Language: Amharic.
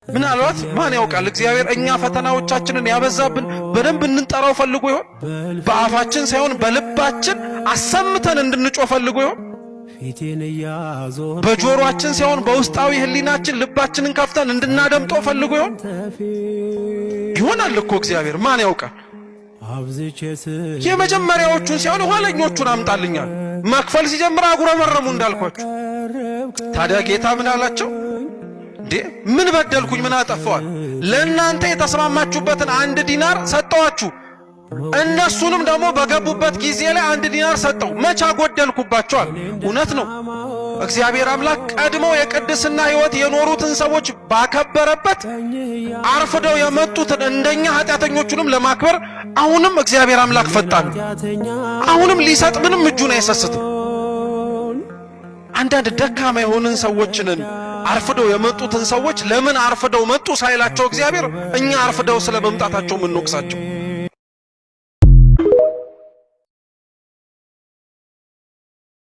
ምናልባት ማን ያውቃል እግዚአብሔር እኛ ፈተናዎቻችንን ያበዛብን በደንብ እንንጠራው ፈልጎ ይሆን? በአፋችን ሳይሆን በልባችን አሰምተን እንድንጮህ ፈልጎ ይሆን? በጆሮአችን ሳይሆን በውስጣዊ ህሊናችን ልባችንን ከፍተን እንድናደምጠው ፈልጎ ይሆን? ይሆናል እኮ እግዚአብሔር ማን ያውቃል? የመጀመሪያዎቹን ሳይሆን ኋለኞቹን አምጣልኛል። መክፈል ሲጀምር አጉረመረሙ እንዳልኳችሁ። ታዲያ ጌታ ምን አላቸው? ምን በደልኩኝ? ምን አጠፋዋል? ለእናንተ የተስማማችሁበትን 1 ዲናር ሰጠዋችሁ። እነሱንም ደግሞ በገቡበት ጊዜ ላይ 1 ዲናር ሰጠው። መቻ ጎደልኩባቸዋል? እውነት ነው። እግዚአብሔር አምላክ ቀድሞ የቅድስና ሕይወት የኖሩትን ሰዎች ባከበረበት አርፍደው የመጡትን እንደኛ ኃጢአተኞቹንም ለማክበር አሁንም እግዚአብሔር አምላክ ፈጣን ነው። አሁንም ሊሰጥ ምንም እጁን አይሰስትም። አንዳንድ ደካማ የሆኑን ሰዎችን አርፍደው የመጡትን ሰዎች ለምን አርፍደው መጡ ሳይላቸው እግዚአብሔር እኛ አርፍደው ስለመምጣታቸው ምን ወቅሳቸው?